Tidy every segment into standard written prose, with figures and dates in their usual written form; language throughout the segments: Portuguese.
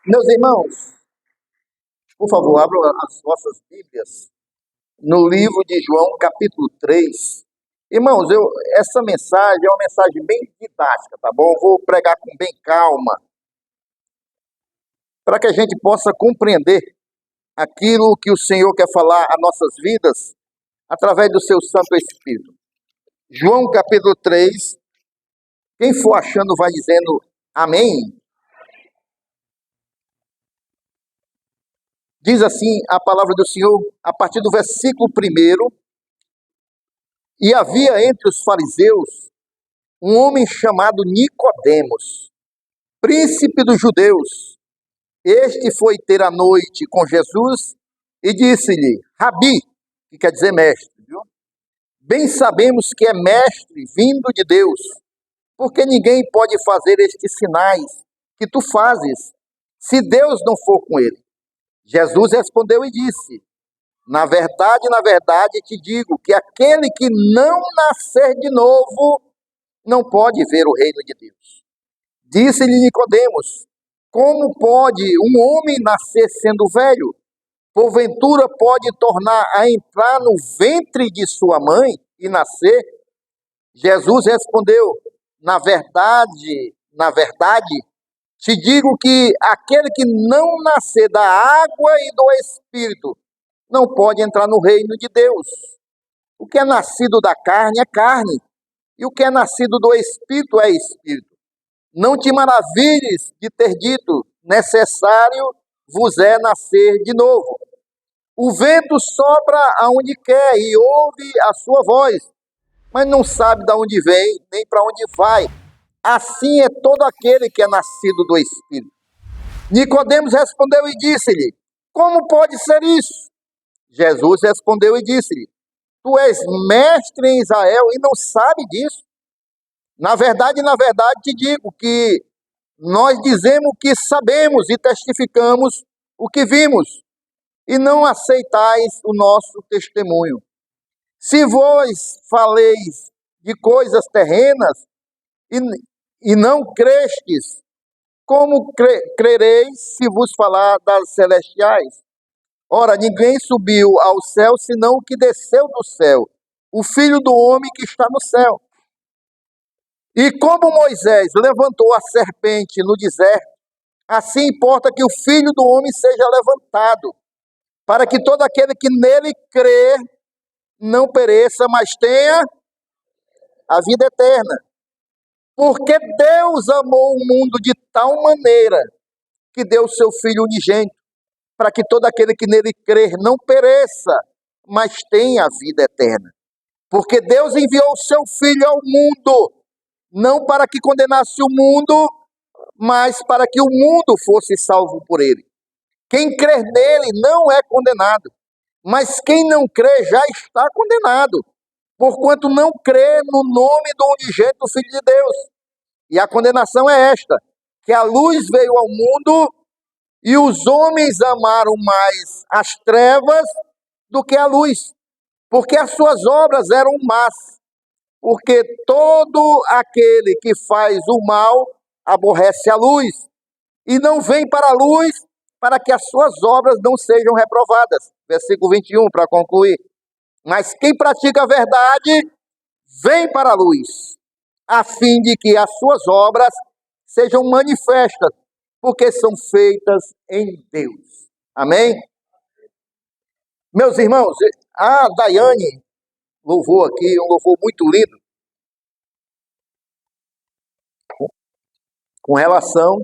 Meus irmãos, por favor, abram as vossas Bíblias no livro de João, capítulo 3. Irmãos, essa mensagem é uma mensagem bem didática, tá bom? Eu vou pregar com bem calma, para que a gente possa compreender aquilo que o Senhor quer falar a nossas vidas através do seu Santo Espírito. João, capítulo 3. Quem for achando vai dizendo amém. Diz assim a palavra do Senhor, a partir do versículo 1. E havia entre os fariseus um homem chamado Nicodemos, príncipe dos judeus. Este foi ter a noite com Jesus e disse-lhe, Rabi, que quer dizer mestre, viu? Bem sabemos que é mestre vindo de Deus, porque ninguém pode fazer estes sinais que tu fazes, se Deus não for com ele. Jesus respondeu e disse, na verdade, te digo que aquele que não nascer de novo não pode ver o reino de Deus. Disse-lhe Nicodemos, como pode um homem nascer sendo velho? Porventura pode tornar a entrar no ventre de sua mãe e nascer? Jesus respondeu, na verdade, te digo que aquele que não nascer da água e do Espírito não pode entrar no reino de Deus. O que é nascido da carne é carne, e o que é nascido do Espírito é Espírito. Não te maravilhes de ter dito, necessário vos é nascer de novo. O vento sopra aonde quer e ouve a sua voz, mas não sabe de onde vem, nem para onde vai. Assim é todo aquele que é nascido do Espírito. Nicodemos respondeu e disse-lhe, como pode ser isso? Jesus respondeu e disse-lhe, tu és mestre em Israel e não sabe disso? Na verdade, te digo que nós dizemos o que sabemos e testificamos o que vimos, e não aceitais o nosso testemunho. Se vós faleis de coisas terrenas e não crestes, como crereis se vos falar das celestiais? Ora, ninguém subiu ao céu, senão o que desceu do céu, o Filho do homem que está no céu. E como Moisés levantou a serpente no deserto, assim importa que o Filho do homem seja levantado, para que todo aquele que nele crê não pereça, mas tenha a vida eterna. Porque Deus amou o mundo de tal maneira que deu o seu Filho unigênito, para que todo aquele que nele crer não pereça, mas tenha a vida eterna. Porque Deus enviou o seu Filho ao mundo, não para que condenasse o mundo, mas para que o mundo fosse salvo por ele. Quem crer nele não é condenado, mas quem não crê já está condenado, porquanto não crê no nome do unigênito Filho de Deus. E a condenação é esta, que a luz veio ao mundo e os homens amaram mais as trevas do que a luz, porque as suas obras eram más. Porque todo aquele que faz o mal aborrece a luz e não vem para a luz para que as suas obras não sejam reprovadas. Versículo 21, para concluir. Mas quem pratica a verdade vem para a luz, a fim de que as suas obras sejam manifestas, porque são feitas em Deus. Amém? Meus irmãos, a Daiane louvou aqui, um louvor muito lindo, com relação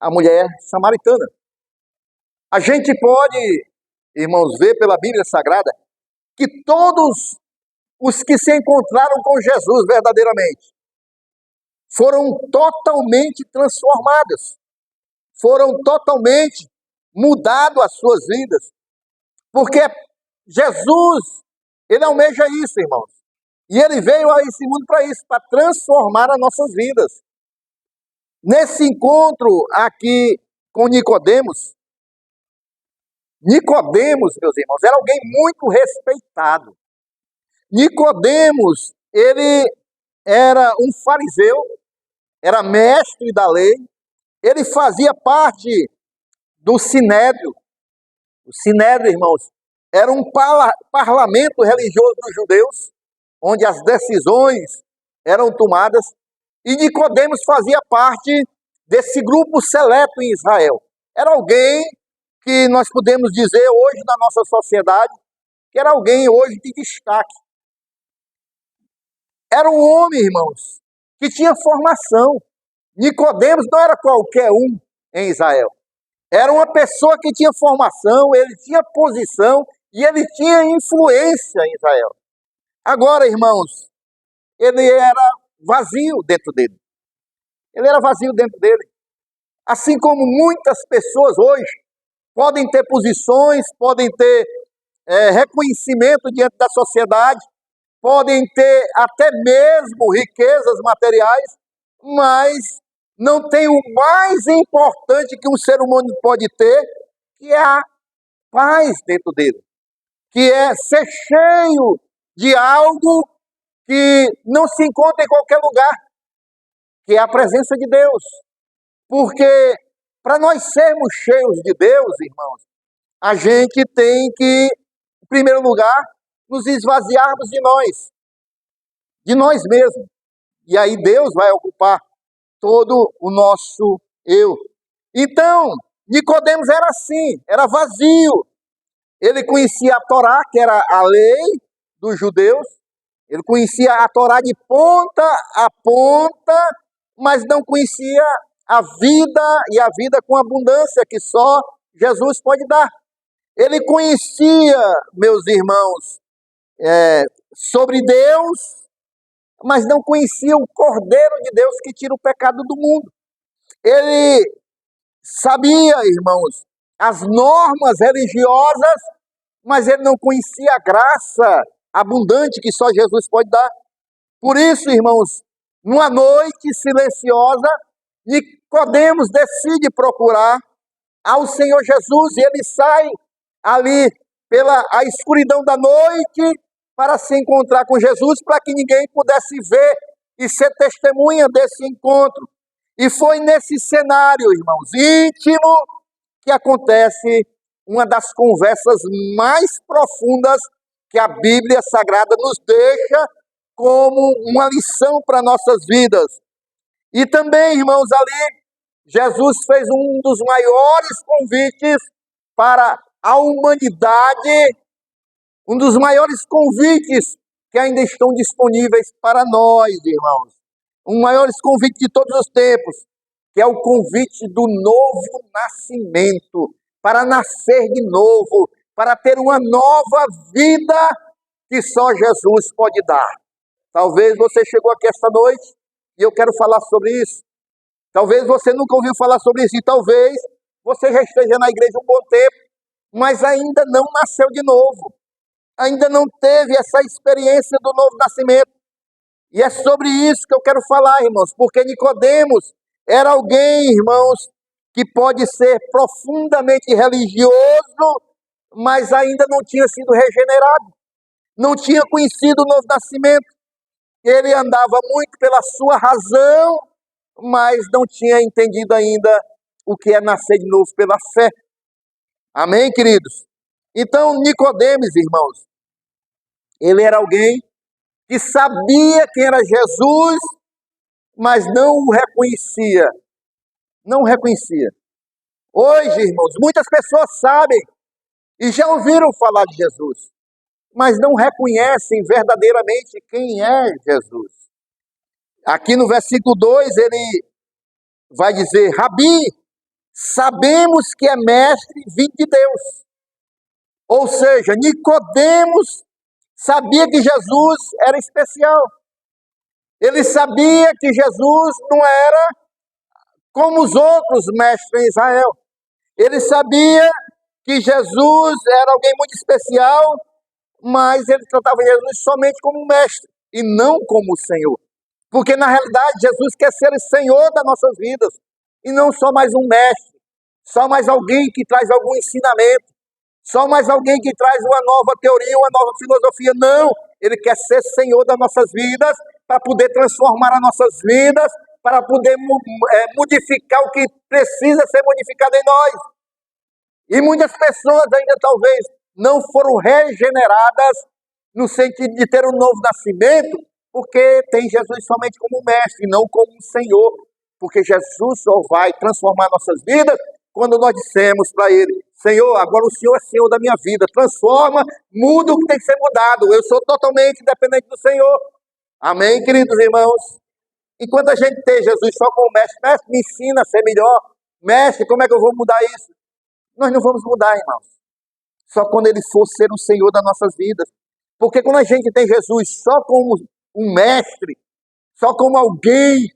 à mulher samaritana. A gente pode, irmãos, ver pela Bíblia Sagrada que todos os que se encontraram com Jesus verdadeiramente foram totalmente transformados, foram totalmente mudados as suas vidas, porque Jesus, ele almeja isso, irmãos, e ele veio a esse mundo para isso, para transformar as nossas vidas. Nesse encontro aqui com Nicodemos, meus irmãos, era alguém muito respeitado. Nicodemos, ele era um fariseu, era mestre da lei, ele fazia parte do Sinédrio. O Sinédrio, irmãos, era um parlamento religioso dos judeus, onde as decisões eram tomadas, e Nicodemos fazia parte desse grupo seleto em Israel. Era alguém que nós podemos dizer hoje na nossa sociedade, que era alguém hoje de destaque. Era um homem, irmãos, que tinha formação. Nicodemos não era qualquer um em Israel. Era uma pessoa que tinha formação, ele tinha posição e ele tinha influência em Israel. Agora, irmãos, ele era vazio dentro dele. Ele era vazio dentro dele. Assim como muitas pessoas hoje podem ter posições, podem ter reconhecimento diante da sociedade, podem ter até mesmo riquezas materiais, mas não tem o mais importante que um ser humano pode ter, que é a paz dentro dele, que é ser cheio de algo que não se encontra em qualquer lugar, que é a presença de Deus. Porque para nós sermos cheios de Deus, irmãos, a gente tem que, em primeiro lugar, nos esvaziarmos de nós mesmos. E aí Deus vai ocupar todo o nosso eu. Então, Nicodemos era assim, era vazio. Ele conhecia a Torá, que era a lei dos judeus. Ele conhecia a Torá de ponta a ponta, mas não conhecia a vida e a vida com abundância que só Jesus pode dar. Ele conhecia, meus irmãos, sobre Deus, mas não conhecia o Cordeiro de Deus que tira o pecado do mundo. Ele sabia, irmãos, as normas religiosas, mas ele não conhecia a graça abundante que só Jesus pode dar. Por isso, irmãos, numa noite silenciosa, Nicodemos decide procurar ao Senhor Jesus e ele sai ali pela a escuridão da noite para se encontrar com Jesus, para que ninguém pudesse ver e ser testemunha desse encontro. E foi nesse cenário, irmãos, íntimo, que acontece uma das conversas mais profundas que a Bíblia Sagrada nos deixa como uma lição para nossas vidas. E também, irmãos, ali, Jesus fez um dos maiores convites para a humanidade, um dos maiores convites que ainda estão disponíveis para nós, irmãos. Um maior convite de todos os tempos, que é o convite do novo nascimento, para nascer de novo, para ter uma nova vida que só Jesus pode dar. Talvez você chegou aqui esta noite e eu quero falar sobre isso. Talvez você nunca ouviu falar sobre isso e talvez você já esteja na igreja um bom tempo, mas ainda não nasceu de novo. Ainda não teve essa experiência do novo nascimento. E é sobre isso que eu quero falar, irmãos, porque Nicodemos era alguém, irmãos, que pode ser profundamente religioso, mas ainda não tinha sido regenerado, não tinha conhecido o novo nascimento. Ele andava muito pela sua razão, mas não tinha entendido ainda o que é nascer de novo pela fé. Amém, queridos? Então, Nicodemos, irmãos, ele era alguém que sabia quem era Jesus, mas não o reconhecia. Não o reconhecia. Hoje, irmãos, muitas pessoas sabem e já ouviram falar de Jesus, mas não reconhecem verdadeiramente quem é Jesus. Aqui no versículo 2, ele vai dizer: Rabi, sabemos que é mestre vindo de Deus. Ou seja, Nicodemos sabia que Jesus era especial. Ele sabia que Jesus não era como os outros mestres em Israel. Ele sabia que Jesus era alguém muito especial, mas ele tratava Jesus somente como um mestre e não como o Senhor. Porque na realidade Jesus quer ser o Senhor das nossas vidas e não só mais um mestre, só mais alguém que traz algum ensinamento, só mais alguém que traz uma nova teoria, uma nova filosofia. Não, ele quer ser Senhor das nossas vidas, para poder transformar as nossas vidas, para poder modificar o que precisa ser modificado em nós. E muitas pessoas ainda talvez não foram regeneradas no sentido de ter um novo nascimento, porque tem Jesus somente como mestre, não como um Senhor. Porque Jesus só vai transformar nossas vidas quando nós dissemos para Ele: Senhor, agora o Senhor é Senhor da minha vida, transforma, muda o que tem que ser mudado. Eu sou totalmente dependente do Senhor. Amém, queridos irmãos? Enquanto a gente tem Jesus só como mestre, mestre, me ensina a ser melhor. Mestre, como é que eu vou mudar isso? Nós não vamos mudar, irmãos. Só quando Ele for ser o Senhor das nossas vidas. Porque quando a gente tem Jesus só como um mestre, só como alguém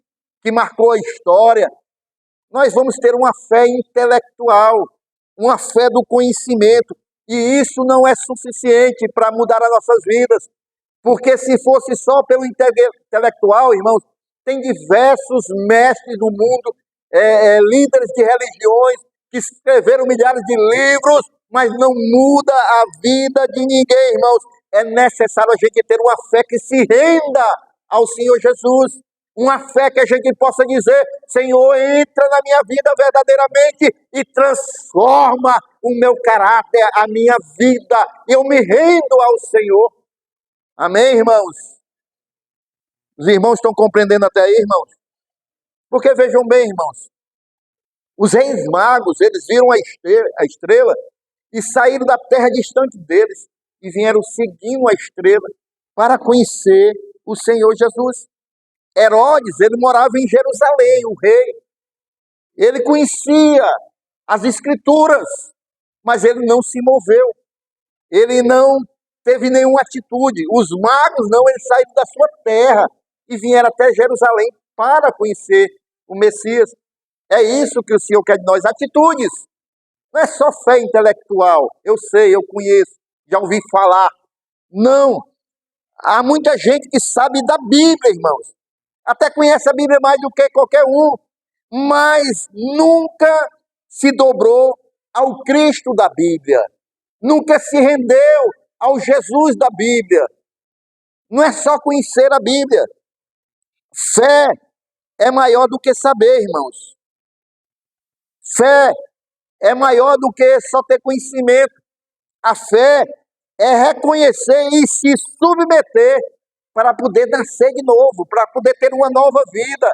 que marcou a história, nós vamos ter uma fé intelectual, uma fé do conhecimento. E isso não é suficiente para mudar as nossas vidas. Porque se fosse só pelo intelectual, irmãos, tem diversos mestres do mundo, líderes de religiões, que escreveram milhares de livros, mas não muda a vida de ninguém, irmãos. É necessário a gente ter uma fé que se renda ao Senhor Jesus. Uma fé que a gente possa dizer: Senhor, entra na minha vida verdadeiramente e transforma o meu caráter, a minha vida. Eu me rendo ao Senhor. Amém, irmãos? Os irmãos estão compreendendo até aí, irmãos? Porque vejam bem, irmãos, os reis magos, eles viram a estrela e saíram da terra distante deles e vieram seguindo a estrela para conhecer o Senhor Jesus. Herodes, ele morava em Jerusalém, o rei. Ele conhecia as escrituras, mas ele não se moveu. Ele não teve nenhuma atitude. Os magos não, eles saíram da sua terra e vieram até Jerusalém para conhecer o Messias. É isso que o Senhor quer de nós, atitudes. Não é só fé intelectual. Eu sei, eu conheço, já ouvi falar. Não. Há muita gente que sabe da Bíblia, irmãos. Até conhece a Bíblia mais do que qualquer um. Mas nunca se dobrou ao Cristo da Bíblia. Nunca se rendeu ao Jesus da Bíblia. Não é só conhecer a Bíblia. Fé é maior do que saber, irmãos. Fé é maior do que só ter conhecimento. A fé é reconhecer e se submeter para poder nascer de novo, para poder ter uma nova vida,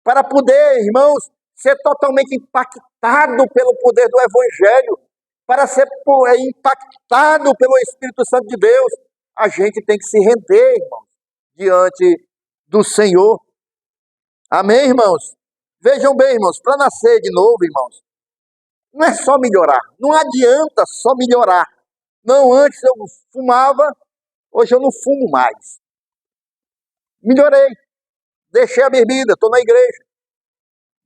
para poder, irmãos, ser totalmente impactado pelo poder do Evangelho, para ser impactado pelo Espírito Santo de Deus. A gente tem que se render, irmãos, diante do Senhor. Amém, irmãos? Vejam bem, irmãos, para nascer de novo, irmãos, não é só melhorar. Não adianta só melhorar. Não, antes eu fumava, hoje eu não fumo mais. Melhorei. Deixei a bebida, estou na igreja.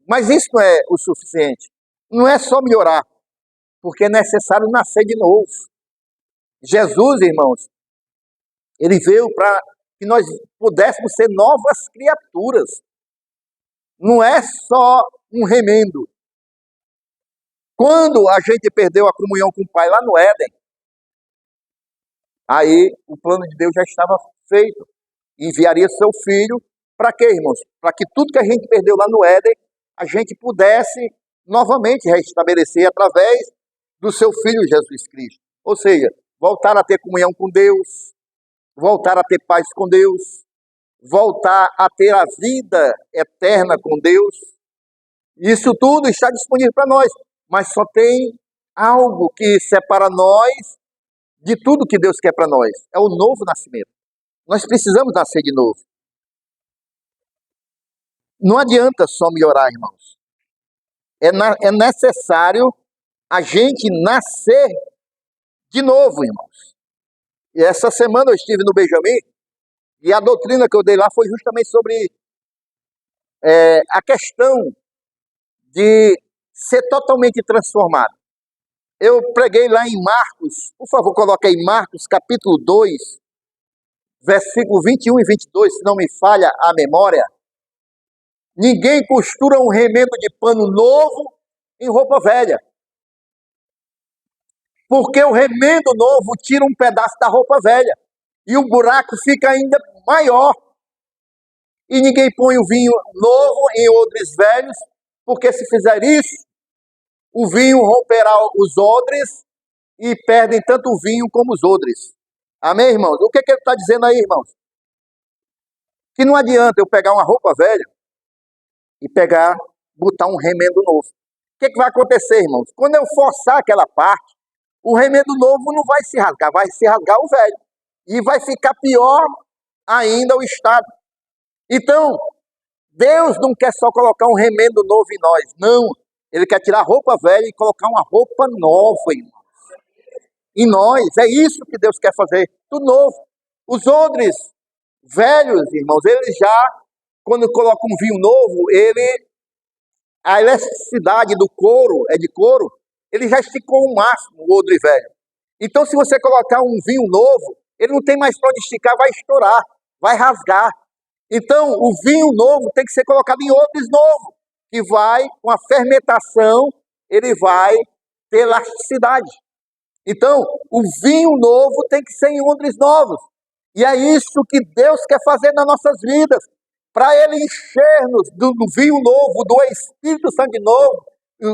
Mas isso não é o suficiente. Não é só melhorar, porque é necessário nascer de novo. Jesus, irmãos, ele veio para que nós pudéssemos ser novas criaturas. Não é só um remendo. Quando a gente perdeu a comunhão com o Pai lá no Éden, aí o plano de Deus já estava feito. Enviaria seu filho para quê, irmãos? Para que tudo que a gente perdeu lá no Éden, a gente pudesse novamente restabelecer através do seu filho Jesus Cristo. Ou seja, voltar a ter comunhão com Deus, voltar a ter paz com Deus, voltar a ter a vida eterna com Deus. Isso tudo está disponível para nós, mas só tem algo que separa nós de tudo que Deus quer para nós. É o novo nascimento. Nós precisamos nascer de novo. Não adianta só melhorar, irmãos. É necessário a gente nascer de novo, irmãos. E essa semana eu estive no Benjamin e a doutrina que eu dei lá foi justamente sobre a questão de ser totalmente transformado. Eu preguei lá em Marcos, por favor, coloque aí Marcos capítulo 2, versículo 21 e 22, se não me falha a memória. Ninguém costura um remendo de pano novo em roupa velha. Porque o remendo novo tira um pedaço da roupa velha. E o buraco fica ainda maior. E ninguém põe o vinho novo em odres velhos, porque se fizer isso, o vinho romperá os odres e perdem tanto o vinho como os odres. Amém, irmãos? O que ele está dizendo aí, irmãos? Que não adianta eu pegar uma roupa velha e botar um remendo novo. O que vai acontecer, irmãos? Quando eu forçar aquela parte, o remendo novo não vai se rasgar o velho. E vai ficar pior ainda o estado. Então, Deus não quer só colocar um remendo novo em nós, não. Ele quer tirar a roupa velha e colocar uma roupa nova, irmãos. Em nós, é isso que Deus quer fazer, tudo novo. Os odres velhos, irmãos, eles já, quando colocam um vinho novo, a elasticidade do couro, é de couro, ele já esticou o máximo, o odre velho. Então, se você colocar um vinho novo, ele não tem mais para onde esticar, vai estourar, vai rasgar. Então, o vinho novo tem que ser colocado em odres novos, que vai, com a fermentação, ele vai ter elasticidade. Então, o vinho novo tem que ser em odres novos. E é isso que Deus quer fazer nas nossas vidas. Para Ele encher-nos do vinho novo, do Espírito Santo de novo,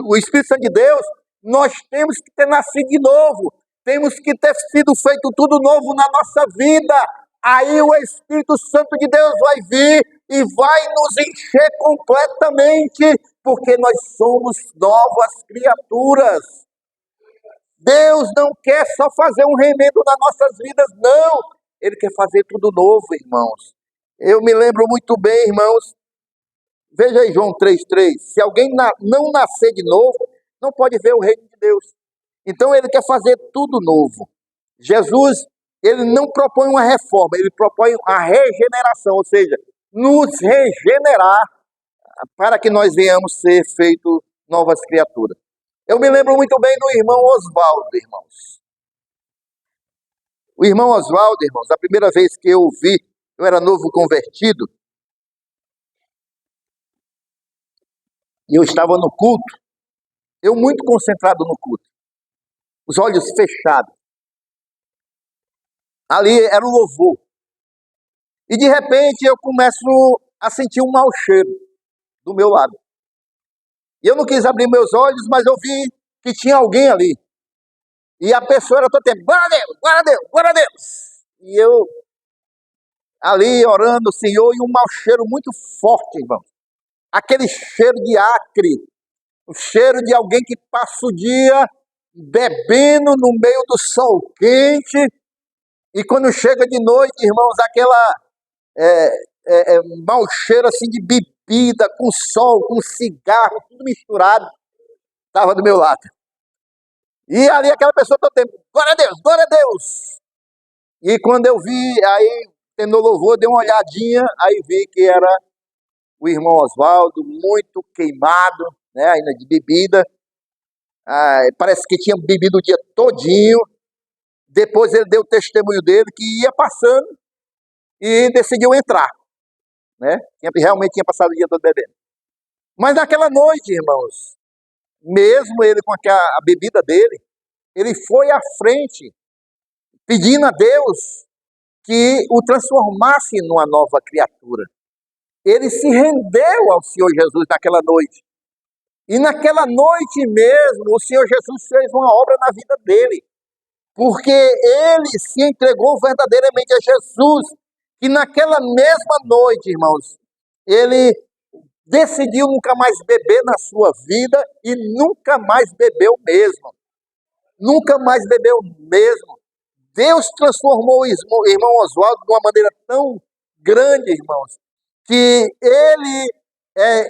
o Espírito Santo de Deus, nós temos que ter nascido de novo. Temos que ter sido feito tudo novo na nossa vida. Aí o Espírito Santo de Deus vai vir e vai nos encher completamente, porque nós somos novas criaturas. Deus não quer só fazer um remendo nas nossas vidas, não. Ele quer fazer tudo novo, irmãos. Eu me lembro muito bem, irmãos. Veja aí João 3,3. Se alguém não nascer de novo, não pode ver o reino de Deus. Então ele quer fazer tudo novo. Jesus, ele não propõe uma reforma, ele propõe a regeneração, ou seja, nos regenerar para que nós venhamos ser feitos novas criaturas. Eu me lembro muito bem do irmão Oswaldo, irmãos. O irmão Oswaldo, irmãos, a primeira vez que eu o vi, eu era novo convertido, e eu estava no culto, eu muito concentrado no culto, os olhos fechados. Ali era o louvor. E de repente eu começo a sentir um mau cheiro do meu lado. E eu não quis abrir meus olhos, mas eu vi que tinha alguém ali. E a pessoa era todo tempo, glória a Deus, glória a Deus, glória a Deus. E eu ali orando, Senhor, e um mau cheiro muito forte, irmão. Aquele cheiro de acre, o cheiro de alguém que passa o dia bebendo no meio do sol quente, e quando chega de noite, irmãos, aquela mau cheiro assim de bebida, com sol, com cigarro, tudo misturado, estava do meu lado. E ali aquela pessoa todo tempo, glória a Deus, glória a Deus. E quando eu vi, aí, tendo louvor, dei uma olhadinha, aí vi que era o irmão Oswaldo, muito queimado, né, ainda de bebida. Parece que tinha bebido o dia todinho. Depois ele deu o testemunho dele que ia passando e decidiu entrar, né? Realmente tinha passado o dia todo bebendo. Mas naquela noite, irmãos, mesmo ele com a bebida dele, ele foi à frente, pedindo a Deus que o transformasse numa nova criatura. Ele se rendeu ao Senhor Jesus naquela noite. E naquela noite mesmo, o Senhor Jesus fez uma obra na vida dele. Porque ele se entregou verdadeiramente a Jesus. E naquela mesma noite, irmãos, ele decidiu nunca mais beber na sua vida e nunca mais bebeu mesmo. Nunca mais bebeu mesmo. Deus transformou o irmão Oswaldo de uma maneira tão grande, irmãos, que ele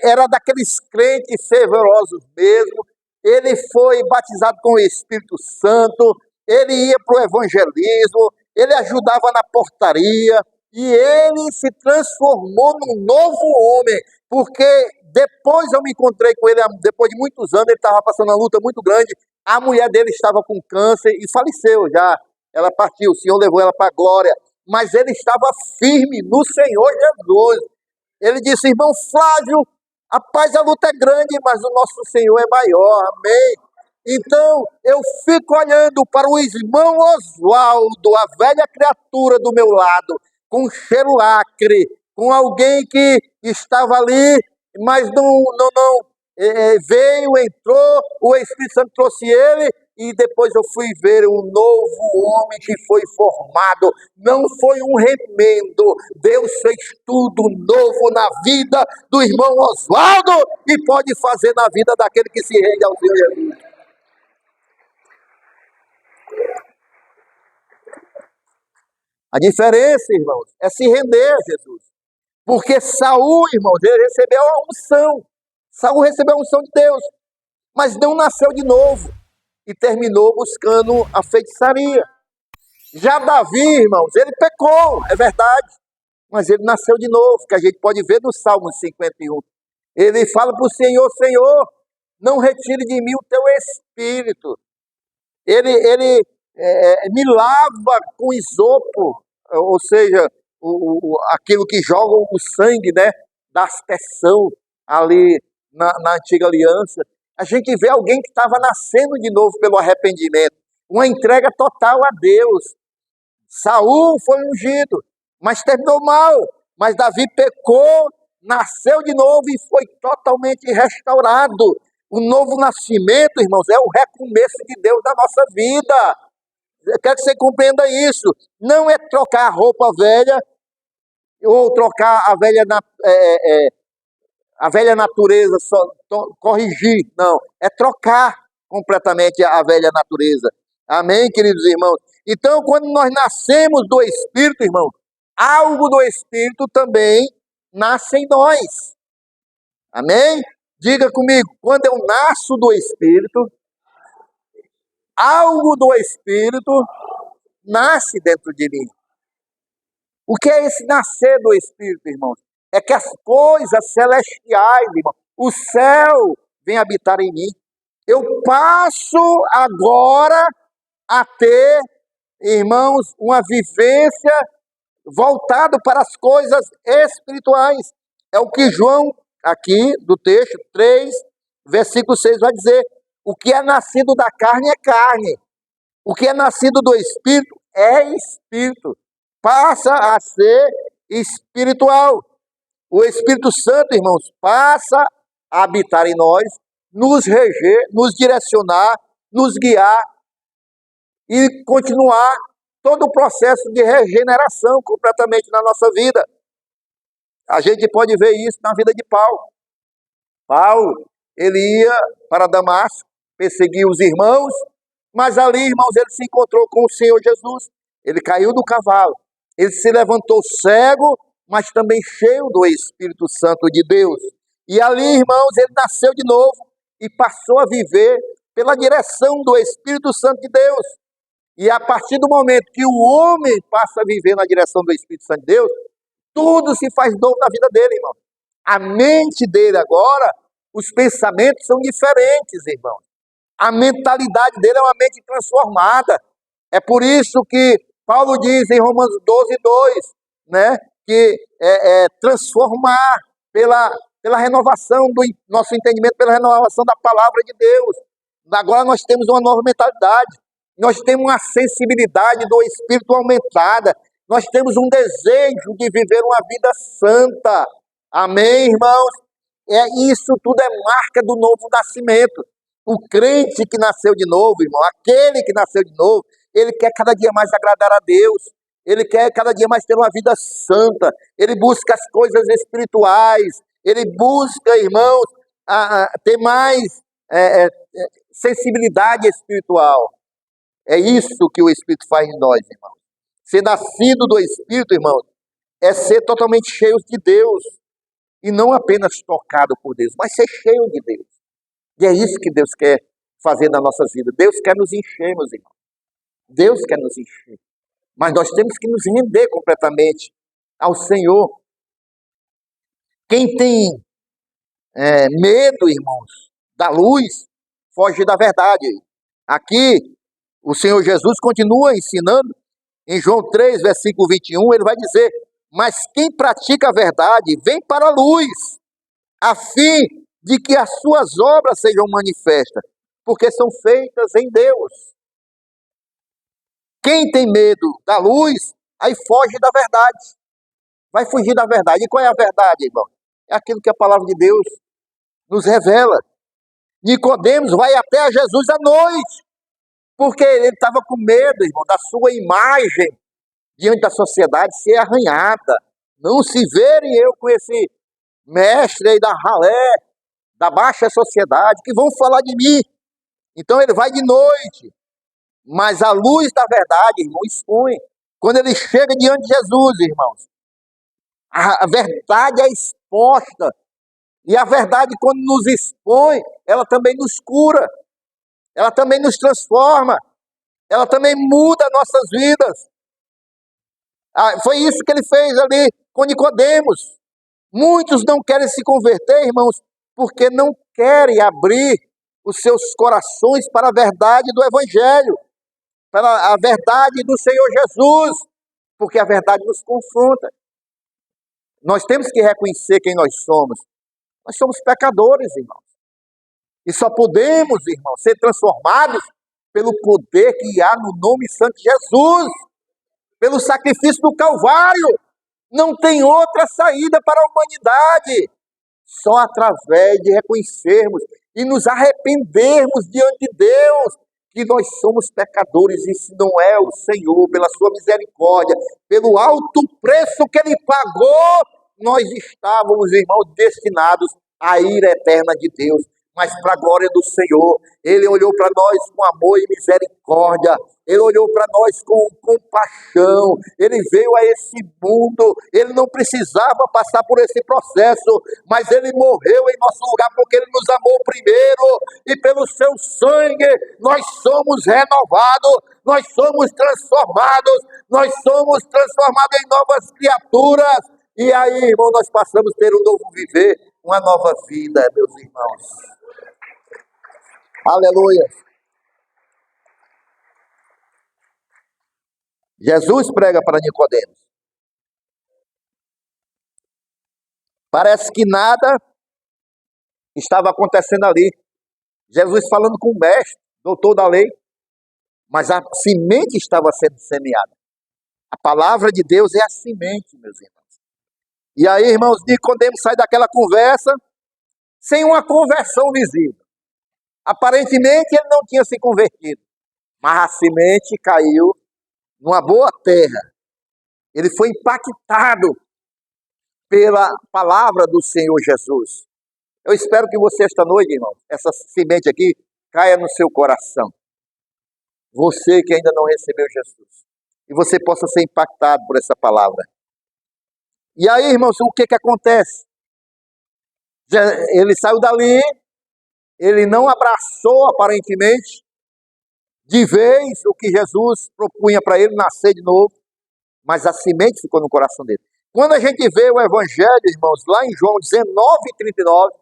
era daqueles crentes fervorosos mesmo. Ele foi batizado com o Espírito Santo, ele ia para o evangelismo, ele ajudava na portaria, e ele se transformou num novo homem, porque depois eu me encontrei com ele, depois de muitos anos, ele estava passando uma luta muito grande, a mulher dele estava com câncer e faleceu já, ela partiu, o Senhor levou ela para a glória, mas ele estava firme no Senhor Jesus. Ele disse, irmão Flávio, rapaz, a luta é grande, mas o nosso Senhor é maior, amém? Então, eu fico olhando para o irmão Oswaldo, a velha criatura do meu lado, com um cheiro acre, com alguém que estava ali, mas veio, entrou, o Espírito Santo trouxe ele, e depois eu fui ver um novo homem que foi formado. Não foi um remendo. Deus fez tudo novo na vida do irmão Oswaldo e pode fazer na vida daquele que se rende ao Senhor Jesus. A diferença, irmãos, é se render a Jesus. Porque Saul, irmãos, ele recebeu a unção. Saul recebeu a unção de Deus, mas não nasceu de novo e terminou buscando a feitiçaria. Já Davi, irmãos, ele pecou, é verdade, mas ele nasceu de novo, que a gente pode ver no Salmo 51. Ele fala para o Senhor: Senhor, não retire de mim o teu espírito. Ele me lava com isopo, ou seja, aquilo que joga o sangue, né, da aspersão ali na antiga aliança. A gente vê alguém que estava nascendo de novo pelo arrependimento, uma entrega total a Deus. Saul foi ungido, mas terminou mal. Mas Davi pecou, nasceu de novo e foi totalmente restaurado. O novo nascimento, irmãos, é o recomeço de Deus na nossa vida. Eu quero que você compreenda isso. Não é trocar a roupa velha ou trocar a velha natureza, só corrigir. Não, é trocar completamente a velha natureza. Amém, queridos irmãos? Então, quando nós nascemos do Espírito, irmão, algo do Espírito também nasce em nós. Amém? Diga comigo, quando eu nasço do Espírito, algo do Espírito nasce dentro de mim. O que é esse nascer do Espírito, irmãos? É que as coisas celestiais, irmão, o céu vem habitar em mim. Eu passo agora a ter, irmãos, uma vivência voltada para as coisas espirituais. É o que João, aqui do texto 3, versículo 6, vai dizer: o que é nascido da carne é carne, o que é nascido do Espírito é Espírito. Passa a ser espiritual. O Espírito Santo, irmãos, passa a habitar em nós, nos reger, nos direcionar, nos guiar e continuar todo o processo de regeneração completamente na nossa vida. A gente pode ver isso na vida de Paulo. Paulo, ele ia para Damasco, perseguir os irmãos, mas ali, irmãos, ele se encontrou com o Senhor Jesus. Ele caiu do cavalo, ele se levantou cego, mas também cheio do Espírito Santo de Deus. E ali, irmãos, ele nasceu de novo e passou a viver pela direção do Espírito Santo de Deus. E a partir do momento que o homem passa a viver na direção do Espírito Santo de Deus, tudo se faz novo na vida dele, irmão. A mente dele agora, os pensamentos são diferentes, irmão. A mentalidade dele é uma mente transformada. É por isso que Paulo diz em Romanos 12:2, né, que transformar pela renovação do nosso entendimento, pela renovação da palavra de Deus. Agora nós temos uma nova mentalidade, nós temos uma sensibilidade do Espírito aumentada, nós temos um desejo de viver uma vida santa. Amém, irmãos? Isso tudo é marca do novo nascimento. O crente que nasceu de novo, irmão, aquele que nasceu de novo, ele quer cada dia mais agradar a Deus, ele quer cada dia mais ter uma vida santa, ele busca as coisas espirituais, ele busca, irmãos, ter mais sensibilidade espiritual. É isso que o Espírito faz em nós, irmãos. Ser nascido do Espírito, irmãos, é ser totalmente cheio de Deus, e não apenas tocado por Deus, mas ser cheio de Deus. E é isso que Deus quer fazer na nossa vida. Deus quer nos encher, meus irmãos. Deus quer nos encher. Mas nós temos que nos render completamente ao Senhor. Quem tem medo, irmãos, da luz, foge da verdade. Aqui, o Senhor Jesus continua ensinando, em João 3, versículo 21, ele vai dizer: mas quem pratica a verdade vem para a luz, a fim de que as suas obras sejam manifestas, porque são feitas em Deus. Quem tem medo da luz, aí foge da verdade. Vai fugir da verdade. E qual é a verdade, irmão? É aquilo que a palavra de Deus nos revela. Nicodemos vai até Jesus à noite, porque ele estava com medo, irmão, da sua imagem diante da sociedade ser arranhada. Não se verem eu com esse mestre aí da ralé, da baixa sociedade, que vão falar de mim. Então ele vai de noite, mas a luz da verdade, irmão, expõe. Quando ele chega diante de Jesus, irmãos, a verdade é exposta. E a verdade, quando nos expõe, ela também nos cura, ela também nos transforma, ela também muda nossas vidas. Foi isso que ele fez ali com Nicodemos. Muitos não querem se converter, irmãos, porque não querem abrir os seus corações para a verdade do Evangelho, para a verdade do Senhor Jesus, porque a verdade nos confronta. Nós temos que reconhecer quem nós somos. Nós somos pecadores, irmãos. E só podemos, irmãos, ser transformados pelo poder que há no nome santo de Jesus, pelo sacrifício do Calvário. Não tem outra saída para a humanidade, só através de reconhecermos e nos arrependermos diante de Deus, que nós somos pecadores, e se não é o Senhor, pela sua misericórdia, pelo alto preço que Ele pagou, nós estávamos, irmãos, destinados à ira eterna de Deus. Mas para a glória do Senhor, Ele olhou para nós com amor e misericórdia, Ele olhou para nós com compaixão, Ele veio a esse mundo, Ele não precisava passar por esse processo, mas Ele morreu em nosso lugar, porque Ele nos amou primeiro, e pelo seu sangue nós somos renovados, nós somos transformados em novas criaturas, e aí, irmão, nós passamos a ter um novo viver, uma nova vida, meus irmãos. Aleluia. Jesus prega para Nicodemos. Parece que nada estava acontecendo ali. Jesus falando com o mestre, doutor da lei, mas a semente estava sendo semeada. A palavra de Deus é a semente, meus irmãos. E aí, irmãos, Nicodemos sai daquela conversa sem uma conversão visível. Aparentemente ele não tinha se convertido, mas a semente caiu numa boa terra. Ele foi impactado pela palavra do Senhor Jesus. Eu espero que você esta noite, irmão, essa semente aqui caia no seu coração. Você que ainda não recebeu Jesus. E você possa ser impactado por essa palavra. E aí, irmãos, o que acontece? Ele saiu dali, ele não abraçou aparentemente de vez o que Jesus propunha para ele, nascer de novo, mas a semente ficou no coração dele. Quando a gente vê o Evangelho, irmãos, lá em João 19:39,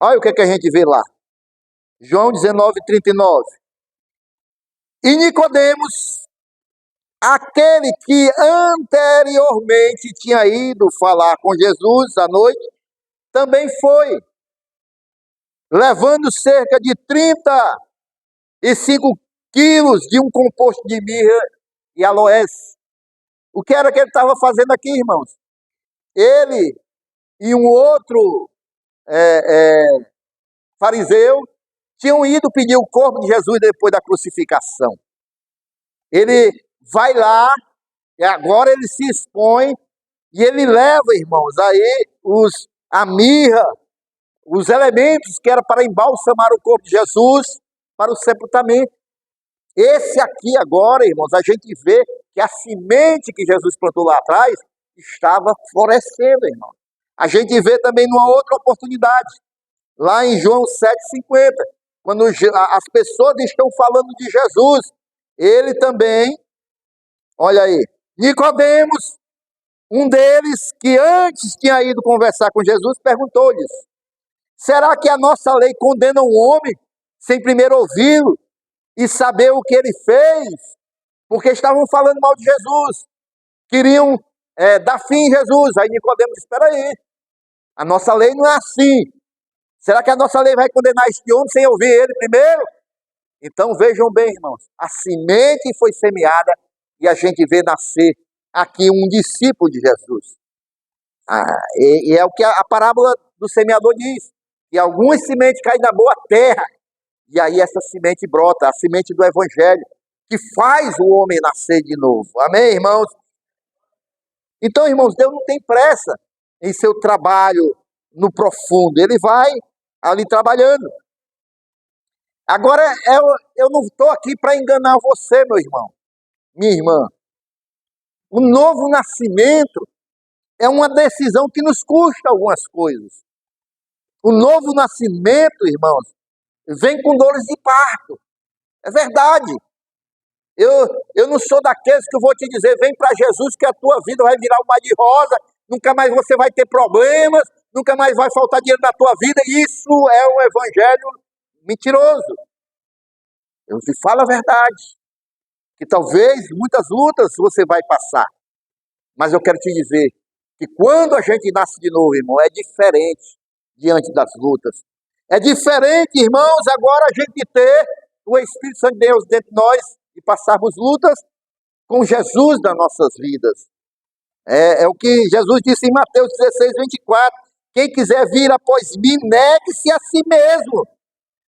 olha o que a gente vê lá. João 19:39. E Nicodemos, aquele que anteriormente tinha ido falar com Jesus à noite, também foi, levando cerca de 35 quilos de um composto de mirra e aloés. O que era que ele estava fazendo aqui, irmãos? Ele e um outro fariseu tinham ido pedir o corpo de Jesus depois da crucificação. Ele vai lá, e agora ele se expõe, e ele leva, irmãos, aí a mirra, os elementos que era para embalsamar o corpo de Jesus para o sepultamento. Esse aqui agora, irmãos, a gente vê que a semente que Jesus plantou lá atrás estava florescendo, irmão. A gente vê também numa outra oportunidade, lá em João 7,50, quando as pessoas estão falando de Jesus, ele também, olha aí, Nicodemos, um deles que antes tinha ido conversar com Jesus, perguntou-lhes: será que a nossa lei condena um homem sem primeiro ouvi-lo e saber o que ele fez? Porque estavam falando mal de Jesus, queriam dar fim em Jesus. Aí Nicodemos disse: espera aí, a nossa lei não é assim. Será que a nossa lei vai condenar este homem sem ouvir ele primeiro? Então vejam bem, irmãos, a semente foi semeada e a gente vê nascer aqui um discípulo de Jesus. E é o que a parábola do semeador diz, E algumas sementes caem na boa terra. E aí essa semente brota, a semente do Evangelho, que faz o homem nascer de novo. Amém, irmãos? Então, irmãos, Deus não tem pressa em seu trabalho no profundo. Ele vai ali trabalhando. Agora, eu não estou aqui para enganar você, meu irmão, minha irmã. O novo nascimento é uma decisão que nos custa algumas coisas. O novo nascimento, irmãos, vem com dores de parto. É verdade. Eu não sou daqueles que eu vou te dizer, vem para Jesus que a tua vida vai virar um mar de rosa, nunca mais você vai ter problemas, nunca mais vai faltar dinheiro na tua vida. Isso é um evangelho mentiroso. Eu te falo a verdade, que talvez muitas lutas você vai passar, mas eu quero te dizer que quando a gente nasce de novo, irmão, é diferente diante das lutas. É diferente, irmãos, agora a gente ter o Espírito Santo de Deus dentro de nós e passarmos lutas com Jesus nas nossas vidas. É o que Jesus disse em Mateus 16, 24. Quem quiser vir após mim, negue-se a si mesmo.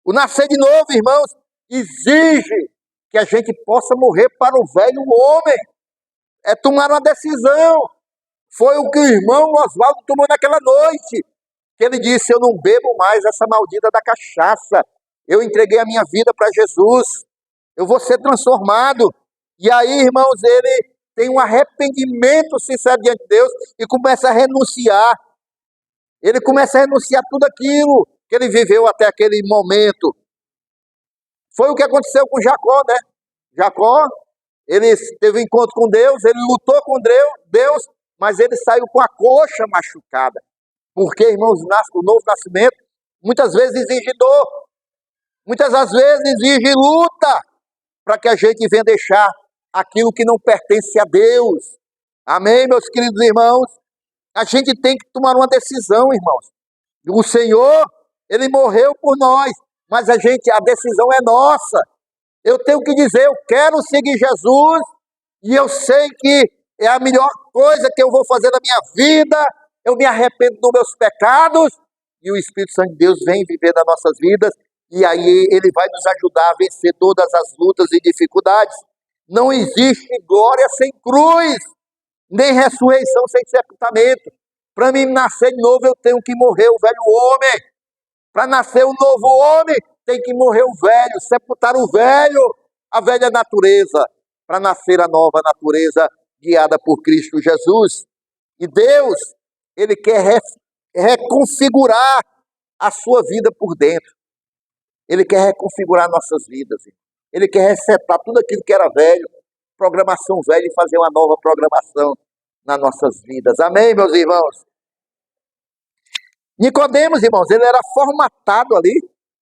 O nascer de novo, irmãos, exige que a gente possa morrer para o velho homem. É tomar uma decisão. Foi o que o irmão Oswaldo tomou naquela noite. Que ele disse, eu não bebo mais essa maldita da cachaça. Eu entreguei a minha vida para Jesus. Eu vou ser transformado. E aí, irmãos, ele tem um arrependimento sincero diante de Deus e começa a renunciar. Ele começa a renunciar tudo aquilo que ele viveu até aquele momento. Foi o que aconteceu com Jacó, né? Jacó, ele teve um encontro com Deus, ele lutou com Deus, mas ele saiu com a coxa machucada. Porque, irmãos, o novo nascimento muitas vezes exige dor, muitas das vezes exige luta, para que a gente venha deixar aquilo que não pertence a Deus. Amém, meus queridos irmãos? A gente tem que tomar uma decisão, irmãos. O Senhor, ele morreu por nós, mas a decisão é nossa. Eu tenho que dizer, eu quero seguir Jesus, e eu sei que é a melhor coisa que eu vou fazer na minha vida. Eu me arrependo dos meus pecados, e o Espírito Santo de Deus vem viver nas nossas vidas, e aí ele vai nos ajudar a vencer todas as lutas e dificuldades. Não existe glória sem cruz, nem ressurreição sem sepultamento. Para mim nascer de novo, eu tenho que morrer o velho homem. Para nascer o novo homem, tem que morrer o velho, sepultar o velho, a velha natureza, para nascer a nova natureza guiada por Cristo Jesus. E Deus, ele quer reconfigurar a sua vida por dentro. Ele quer reconfigurar nossas vidas. Ele quer resetar tudo aquilo que era velho, programação velha, e fazer uma nova programação nas nossas vidas. Amém, meus irmãos? Nicodemos, irmãos, ele era formatado ali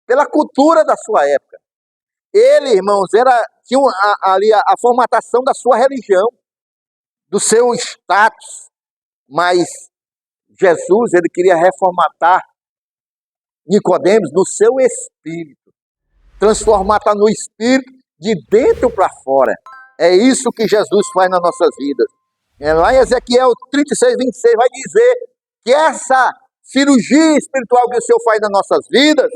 pela cultura da sua época. Ele, irmãos, tinha ali a formatação da sua religião, do seu status. Mas Jesus, ele queria reformatar Nicodemos no seu espírito, transformar no espírito de dentro para fora. É isso que Jesus faz nas nossas vidas. Lá em Ezequiel 36, 26 vai dizer que essa cirurgia espiritual que o Senhor faz nas nossas vidas,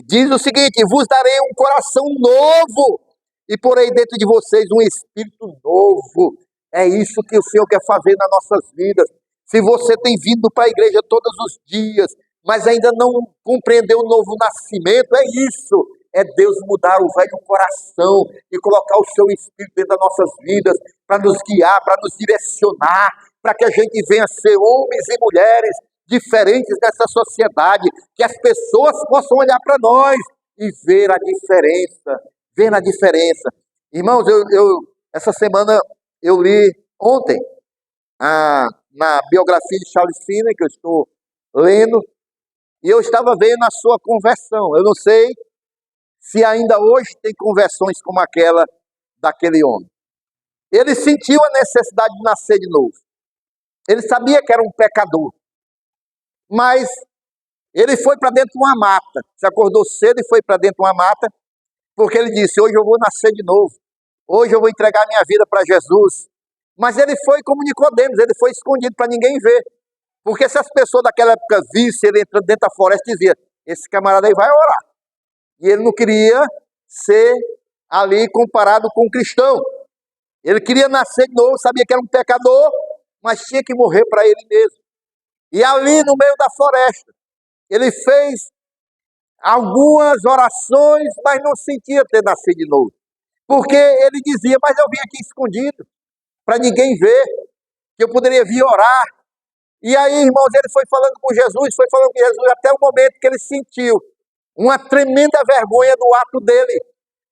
diz o seguinte: vos darei um coração novo e porei dentro de vocês um espírito novo. É isso que o Senhor quer fazer nas nossas vidas. Se você tem vindo para a igreja todos os dias, mas ainda não compreendeu o novo nascimento, é isso. É Deus mudar o velho coração e colocar o seu Espírito dentro das nossas vidas, para nos guiar, para nos direcionar, para que a gente venha ser homens e mulheres diferentes dessa sociedade, que as pessoas possam olhar para nós e ver a diferença. Irmãos, essa semana eu li ontem na biografia de Charles Finney, que eu estou lendo, e eu estava vendo a sua conversão. Eu não sei se ainda hoje tem conversões como aquela daquele homem. Ele sentiu a necessidade de nascer de novo. Ele sabia que era um pecador. Mas ele foi para dentro de uma mata. Se acordou cedo e foi para dentro de uma mata, porque ele disse, hoje eu vou nascer de novo. Hoje eu vou entregar minha vida para Jesus. Mas ele foi como Nicodemos, ele foi escondido para ninguém ver. Porque se as pessoas daquela época vissem ele entrando dentro da floresta, diziam, esse camarada aí vai orar. E ele não queria ser ali comparado com um cristão. Ele queria nascer de novo, sabia que era um pecador, mas tinha que morrer para ele mesmo. E ali no meio da floresta, ele fez algumas orações, mas não sentia ter nascido de novo. Porque ele dizia, mas eu vim aqui escondido, para ninguém ver, que eu poderia vir orar. E aí, irmãos, ele foi falando com Jesus, até o momento que ele sentiu uma tremenda vergonha do ato dele,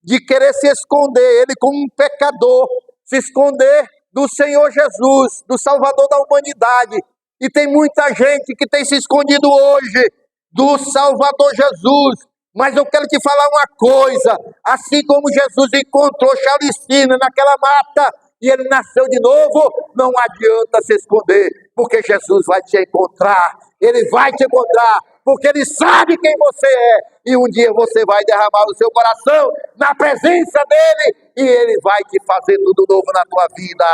de querer se esconder, ele como um pecador, se esconder do Senhor Jesus, do Salvador da humanidade. E tem muita gente que tem se escondido hoje do Salvador Jesus. Mas eu quero te falar uma coisa, assim como Jesus encontrou Chalicina naquela mata, e ele nasceu de novo, não adianta se esconder, porque Jesus vai te encontrar, ele vai te encontrar, porque ele sabe quem você é, e um dia você vai derramar o seu coração na presença dele, e ele vai te fazer tudo novo na tua vida.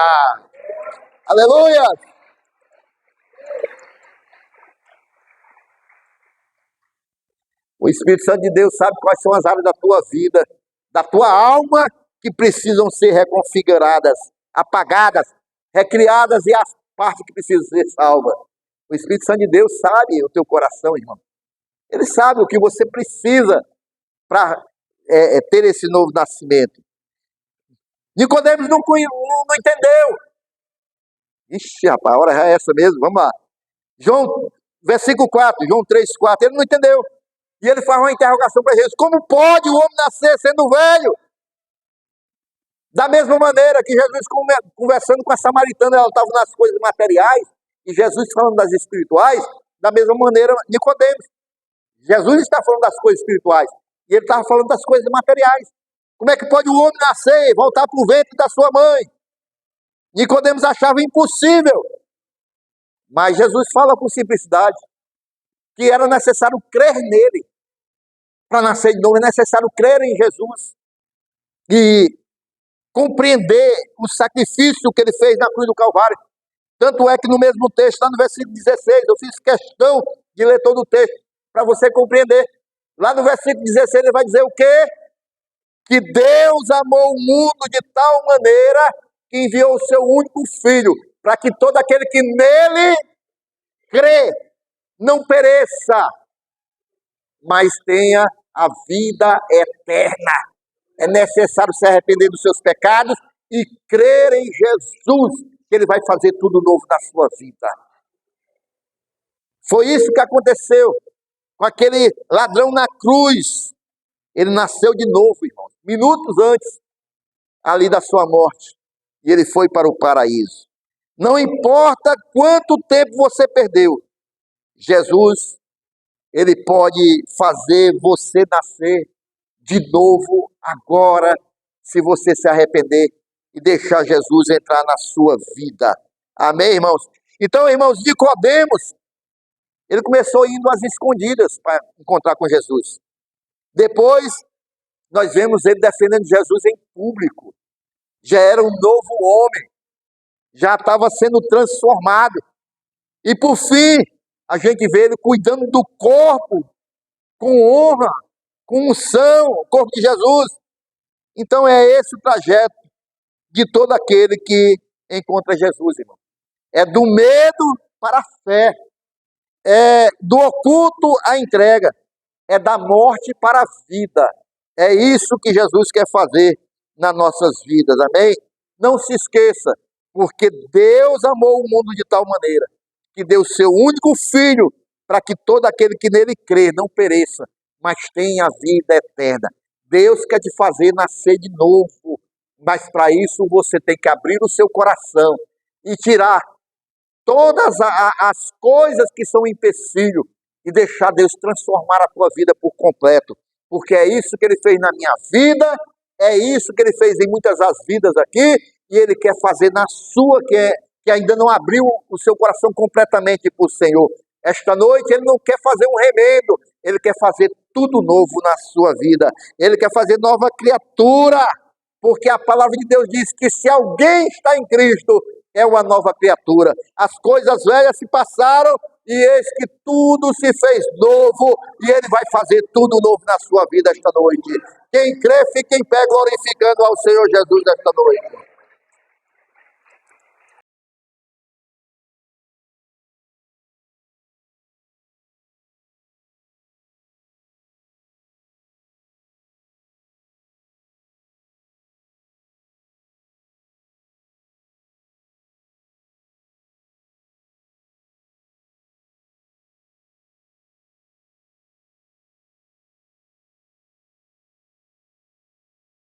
Aleluia! O Espírito Santo de Deus sabe quais são as áreas da tua vida, da tua alma, que precisam ser reconfiguradas, apagadas, recriadas, e as partes que precisam ser salvas. O Espírito Santo de Deus sabe o teu coração, irmão. Ele sabe o que você precisa para ter esse novo nascimento. Nicodemos não entendeu. Ixi, rapaz, a hora é essa mesmo, vamos lá. Versículo 4, João 3,4, ele não entendeu. E ele faz uma interrogação para Jesus: como pode o homem nascer sendo velho? Da mesma maneira que Jesus conversando com a samaritana, ela estava nas coisas materiais, e Jesus falando das espirituais, da mesma maneira Nicodemos. Jesus está falando das coisas espirituais, e ele estava falando das coisas materiais. Como é que pode o homem nascer e voltar para o ventre da sua mãe? Nicodemos achava impossível. Mas Jesus fala com simplicidade que era necessário crer nele. Para nascer de novo é necessário crer em Jesus e compreender o sacrifício que ele fez na cruz do Calvário. Tanto é que no mesmo texto, lá no versículo 16, eu fiz questão de ler todo o texto para você compreender. Lá no versículo 16 ele vai dizer o quê? Que Deus amou o mundo de tal maneira que enviou o seu único Filho, para que todo aquele que nele crê não pereça, mas tenha a vida eterna. É necessário se arrepender dos seus pecados e crer em Jesus, que ele vai fazer tudo novo na sua vida. Foi isso que aconteceu com aquele ladrão na cruz. Ele nasceu de novo, irmãos, minutos antes ali da sua morte, e ele foi para o paraíso. Não importa quanto tempo você perdeu, Jesus, ele pode fazer você nascer de novo agora, se você se arrepender e deixar Jesus entrar na sua vida. Amém, irmãos? Então, irmãos, Nicodemos, ele começou indo às escondidas para encontrar com Jesus. Depois, nós vemos ele defendendo Jesus em público. Já era um novo homem, já estava sendo transformado. E por fim, a gente vê ele cuidando do corpo, com honra, com unção, o corpo de Jesus. Então é esse o trajeto de todo aquele que encontra Jesus, irmão. É do medo para a fé, é do oculto à entrega, é da morte para a vida. É isso que Jesus quer fazer nas nossas vidas, amém? Não se esqueça, porque Deus amou o mundo de tal maneira que deu seu único Filho para que todo aquele que nele crê não pereça, mas tenha a vida eterna. Deus quer te fazer nascer de novo, mas para isso você tem que abrir o seu coração e tirar todas as coisas que são empecilho e deixar Deus transformar a tua vida por completo, porque é isso que ele fez na minha vida, é isso que ele fez em muitas das vidas aqui, e ele quer fazer na sua, que ainda não abriu o seu coração completamente para o Senhor. Esta noite ele não quer fazer um remendo, ele quer fazer tudo novo na sua vida, ele quer fazer nova criatura, porque a palavra de Deus diz que se alguém está em Cristo, é uma nova criatura. As coisas velhas se passaram e eis que tudo se fez novo, e Ele vai fazer tudo novo na sua vida esta noite. Quem crê, fique em pé glorificando ao Senhor Jesus esta noite.